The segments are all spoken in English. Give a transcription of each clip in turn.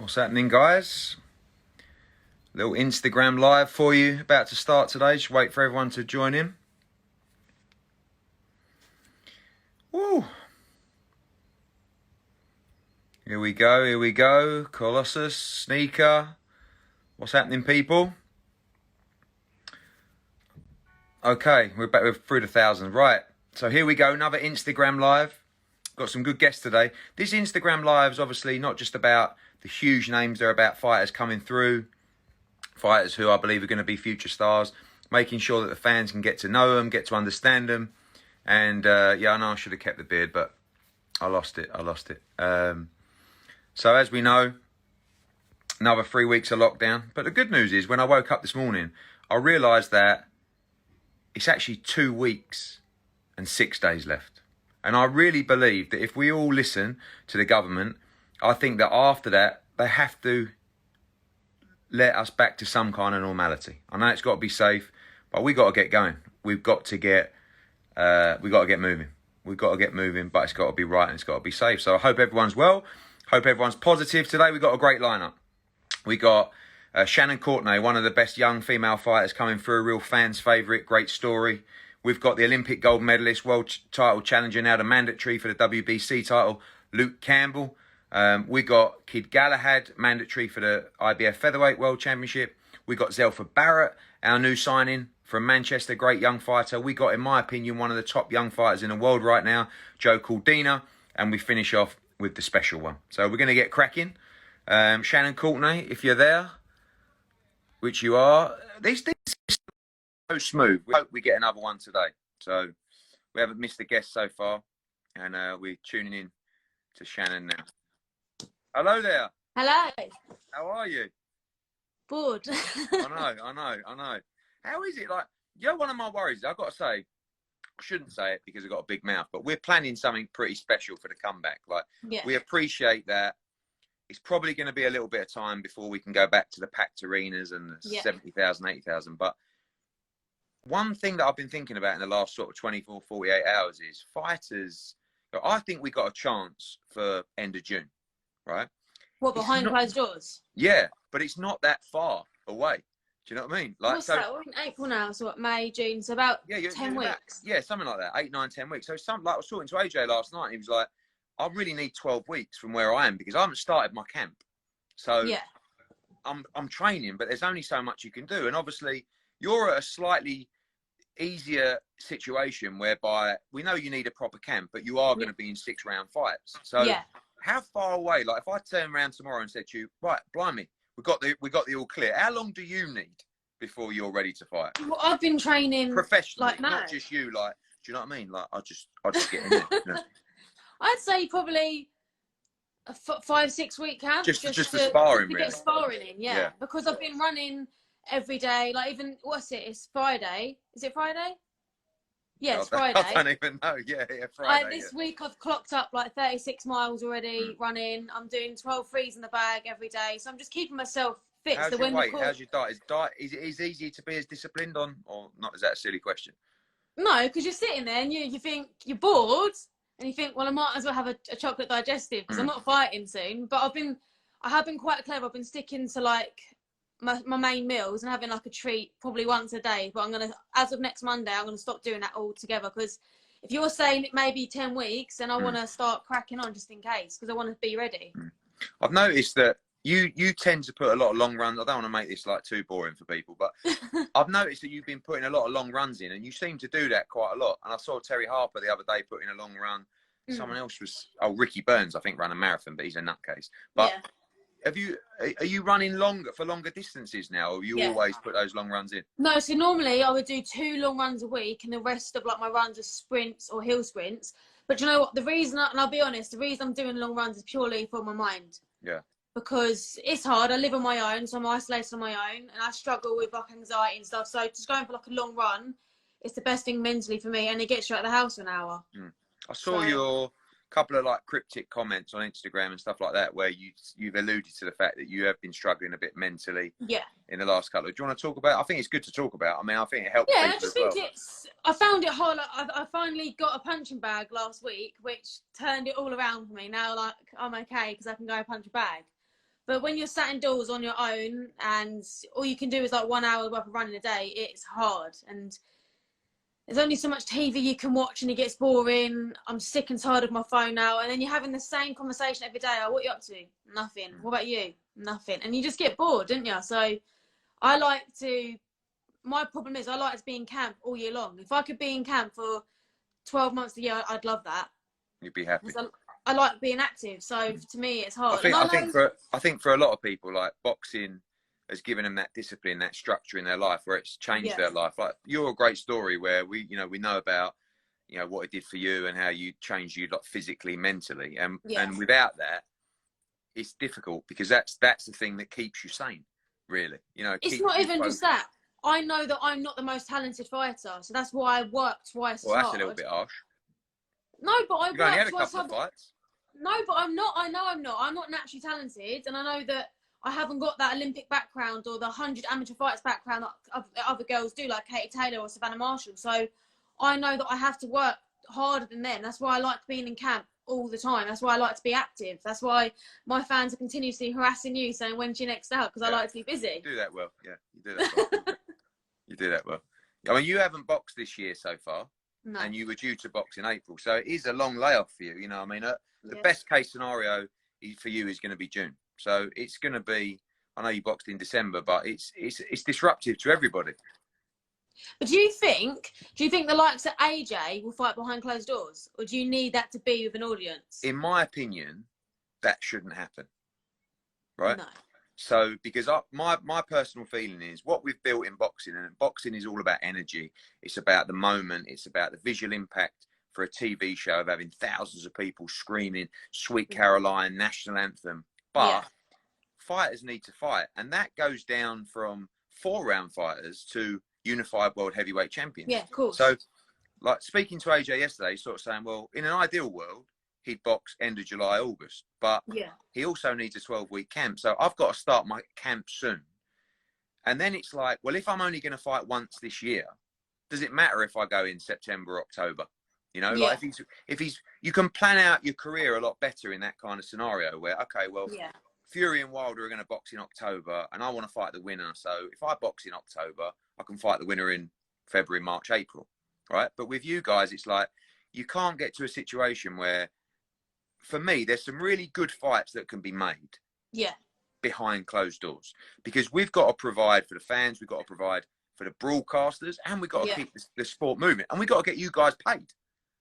What's happening, guys? Little Instagram live for you, about to start today. Just wait for everyone to join in. Woo! Here we go. Colossus, Sneaker. What's happening, people? Okay, we're back. We're through the 1,000. Right, so here we go. Another Instagram live. Got some good guests today. This Instagram live is obviously not just about the huge names. They're about fighters coming through. Fighters who I believe are going to be future stars. Making sure that the fans can get to know them, get to understand them. And yeah, I know I should have kept the beard, but I lost it. So as we know, another 3 weeks of lockdown. But the good news is, when I woke up this morning, I realised that it's actually 2 weeks and 6 days left. And I really believe that if we all listen to the government, I think that after that, they have to let us back to some kind of normality. I know it's got to be safe, but we got to get going. We've got to get moving. We've got to get moving, but it's got to be right and it's got to be safe. So I hope everyone's well. Hope everyone's positive. Today we've got a great lineup. We got Shannon Courtenay, one of the best young female fighters coming through, a real fan's favourite, great story. We've got the Olympic gold medalist, world title challenger, now the mandatory for the WBC title, Luke Campbell. We got Kid Galahad, mandatory for the IBF Featherweight World Championship. We got Zelfa Barrett, our new signing from Manchester, great young fighter. We got, in my opinion, one of the top young fighters in the world right now, Joe Caldina. And we finish off with the special one. So we're going to get cracking. Shannon Courtenay, if you're there, which you are, these things are so smooth. We hope we get another one today. So we haven't missed a guest so far. And we're tuning in to Shannon now. Hello there. Hello. How are you? Bored. I know. How is it? Like, you know, one of my worries, I've got to say, I shouldn't say it because I've got a big mouth, but we're planning something pretty special for the comeback. Like, we appreciate that. It's probably going to be a little bit of time before we can go back to the packed arenas and the 70,000, 80,000. But one thing that I've been thinking about in the last sort of 24, 48 hours is fighters. I think we got a chance for end of June, right? What, behind closed doors? Yeah, but it's not that far away. Do you know what I mean? Like, what's that? We're in April now, so what, May, June, so about 10 weeks. Something like that, 8, 9, 10 weeks. So like I was talking to AJ last night, and he was like, I really need 12 weeks from where I am because I haven't started my camp. So I'm training, but there's only so much you can do. And obviously, you're at a slightly easier situation whereby we know you need a proper camp, but you are going to be in 6-round fights. So how far away? Like, if I turn around tomorrow and said to you, right, blimey, we got the all clear. How long do you need before you're ready to fight? Well, I've been training professionally, like not just you. Like, do you know what I mean? Like, I just get in there. You know? I'd say probably a 5-6 week camp. Just the sparring, to get sparring in, because I've been running every day. Like, even it's Friday. Is it Friday? Yeah, it's Friday. I don't even know. Yeah, Friday. This week I've clocked up like 36 miles already running. I'm doing 12 threes in the bag every day. So I'm just keeping myself fit. How's your weight? How's your diet? Is it easy to be as disciplined on, or not? Is that a silly question? No, because you're sitting there and you think you're bored and you think, well, I might as well have a chocolate digestive because I'm not fighting soon. But I have been quite clever. I've been sticking to like my main meals and having like a treat probably once a day, but I'm gonna, as of next Monday, I'm gonna stop doing that altogether, because if you're saying it may be 10 weeks, then I want to start cracking on just in case, because I want to be ready. I've noticed that you tend to put a lot of long runs. I don't want to make this like too boring for people, but I've noticed that you've been putting a lot of long runs in, and you seem to do that quite a lot. And I saw Terry Harper the other day putting a long run. Someone else was Ricky Burns, I think, ran a marathon, but he's a nutcase. But are you running longer distances now, or you always put those long runs in? No, so normally I would do 2 long runs a week, and the rest of like my runs are sprints or hill sprints. But you know what? The reason, and I'll be honest, the reason I'm doing long runs is purely for my mind. Yeah. Because it's hard. I live on my own, so I'm isolated on my own, and I struggle with like anxiety and stuff. So just going for like a long run, it's the best thing mentally for me, and it gets you out of the house for an hour. I saw your couple of like cryptic comments on Instagram and stuff like that, where you've alluded to the fact that you have been struggling a bit mentally in the last couple of. Do you want to talk about? I think it's good to talk about. I mean, I think it helps. Yeah, I just think I found it hard. Like, I finally got a punching bag last week, which turned it all around for me. Now, like, I'm okay because I can go punch a bag. But when you're sat indoors on your own and all you can do is like 1 hour worth of running a day, it's hard. And there's only so much TV you can watch and it gets boring. I'm sick and tired of my phone now. And then you're having the same conversation every day. Oh, what are you up to? Nothing. What about you? Nothing. And you just get bored, don't you? So I like to, my problem is I like to be in camp all year long. If I could be in camp for 12 months a year, I'd love that. You'd be happy. I like being active. So to me, it's hard. I think for a lot of people, like, boxing has given them that discipline, that structure in their life where it's changed their life. Like, you're a great story where we know about, what it did for you and how you changed you, like, physically, mentally. And without that, it's difficult, because that's the thing that keeps you sane, really. It's not even just that. I know that I'm not the most talented fighter, so that's why I work twice as hard. Well, that's a little bit harsh. No, but I You've only had a couple of fights. No, but I'm not. I know I'm not. I'm not naturally talented, and I know that I haven't got that Olympic background or the 100 amateur fights background that other girls do, like Katie Taylor or Savannah Marshall. So I know that I have to work harder than them. That's why I like being in camp all the time. That's why I like to be active. That's why my fans are continuously harassing you, saying, when's your next out? Because I like to be busy. You do that well. Yeah, you do that well. You do that well. I mean, you haven't boxed this year so far. No. And you were due to box in April. So it is a long layoff for you. I mean, the best case scenario for you is going to be June. So it's going to be, I know you boxed in December, but it's disruptive to everybody. But do you think the likes of AJ will fight behind closed doors? Or do you need that to be with an audience? In my opinion, that shouldn't happen. Right? No. So, because my personal feeling is what we've built in boxing, and boxing is all about energy. It's about the moment. It's about the visual impact for a TV show of having thousands of people screaming Sweet Caroline, national anthem. But fighters need to fight. And that goes down from 4-round fighters to unified world heavyweight champions. Yeah, of course. So, like, speaking to AJ yesterday, sort of saying, well, in an ideal world, he'd box end of July, August. But he also needs a 12-week camp. So I've got to start my camp soon. And then it's like, well, if I'm only going to fight once this year, does it matter if I go in September, October? Like if he's, you can plan out your career a lot better in that kind of scenario where, okay, well, Fury and Wilder are going to box in October and I want to fight the winner. So if I box in October, I can fight the winner in February, March, April. Right. But with you guys, it's like, you can't get to a situation where, for me, there's some really good fights that can be made behind closed doors, because we've got to provide for the fans, we've got to provide for the broadcasters, and we've got to keep the sport moving, and we've got to get you guys paid.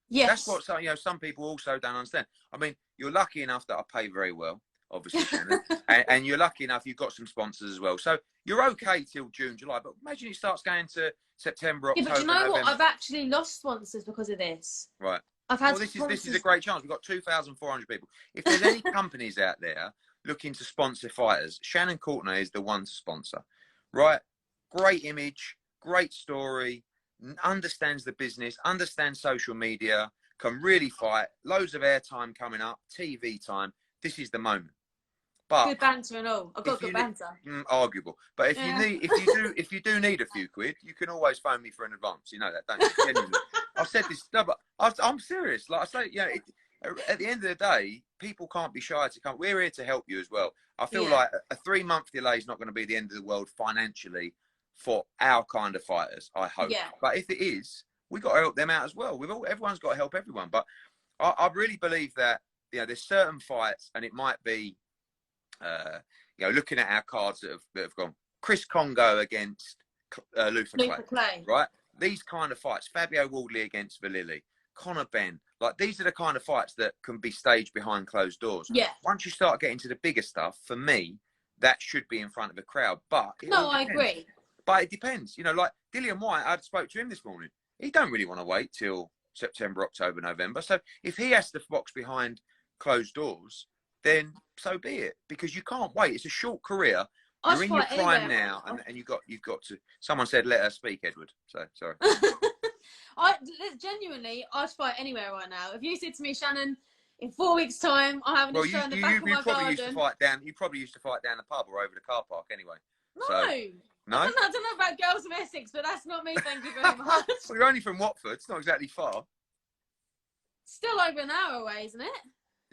That's what some people also don't understand. I mean, you're lucky enough that I pay very well, obviously, Shannon, and you're lucky enough you've got some sponsors as well. So you're okay till June, July, but imagine it starts going to September, October, but you know November. what? I've actually lost sponsors because of this. Right. I've had this is a great chance. We've got 2,400 people. If there's any companies out there looking to sponsor fighters, Shannon Courtenay is the one to sponsor. Right? Great image, great story, understands the business, understands social media, can really fight, loads of airtime coming up, TV time. This is the moment. But good banter and all. I've got good banter. Arguable. But if you do need a few quid, you can always phone me for an advance. You know that, don't you? Genuinely. I've said this, no, but I'm serious. Like I say, at the end of the day, people can't be shy to come. We're here to help you as well. I feel like a 3-month delay is not going to be the end of the world financially for our kind of fighters, I hope. Yeah. But if it is, we've got to help them out as well. Everyone's got to help everyone. But I really believe that there's certain fights, and it might be, looking at our cards that have gone. Chris Congo against Luther Clay, right? These kind of fights, Fabio Wardley against Valili, Conor Benn, like, these are the kind of fights that can be staged behind closed doors. Yeah. Once you start getting to the bigger stuff, for me, that should be in front of a crowd. But I agree. But it depends. Like Dillian White, I spoke to him this morning. He don't really want to wait till September, October, November. So if he has to box behind closed doors, then so be it, because you can't wait. It's a short career. You're in your prime now, and you've got to. Someone said, "Let her speak, Edward." So sorry. Genuinely, I'd fight anywhere right now. If you said to me, Shannon, in 4 weeks' time, I have a show in the back of my garden. You probably used to fight down the pub or over the car park anyway. No. So, no. I don't know about girls from Essex, but that's not me. Thank you very much. Well, you're only from Watford. It's not exactly far. Still over an hour away, isn't it?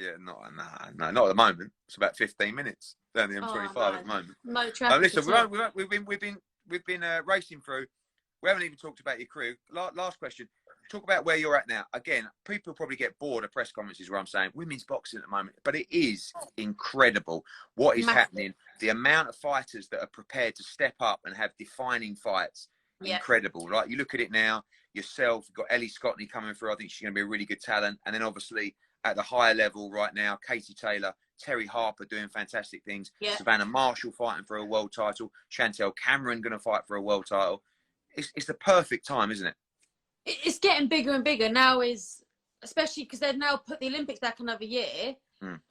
Yeah, not at the moment. It's about 15 minutes down the M25 no. at the moment. No traffic. Listen, we've been racing through. We haven't even talked about your career. Last question. Talk about where you're at now. Again, people probably get bored of press conferences where I'm saying women's boxing at the moment, but it is incredible what is happening. The amount of fighters that are prepared to step up and have defining fights, incredible. Right? You look at it now. Yourself, you've got Ellie Courtenay coming through. I think she's going to be a really good talent. And then obviously at the higher level right now, Katie Taylor, Terry Harper doing fantastic things. Savannah Marshall fighting for a world title. Chantel Cameron going to fight for a world title. It's the perfect time, isn't it? It's getting bigger and bigger now, especially because they've now put the Olympics back another year.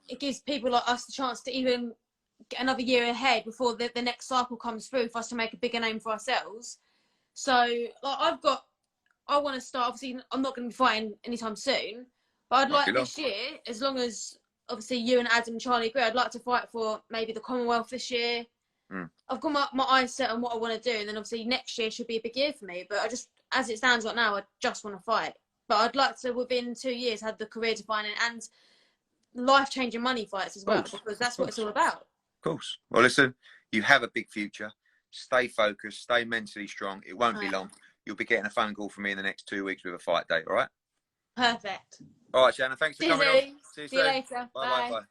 It gives people like us the chance to even get another year ahead before the next cycle comes through for us to make a bigger name for ourselves. So like, I want to start, obviously I'm not going to be fighting anytime soon, but I'd like this year, as long as obviously you and Adam and Charlie agree, I'd like to fight for maybe the Commonwealth this year. I've got my eyes set on what I want to do, and then obviously next year should be a big year for me, but I just, as it stands right now, I just want to fight. But I'd like to, within 2 years, have the career defining and life-changing money fights as well, because that's what it's all about. Of course. Well, listen, you have a big future. Stay focused, stay mentally strong. It won't be long. You'll be getting a phone call from me in the next 2 weeks with a fight date, all right? Perfect. All right, Shannon, thanks for coming on. See you later. Bye.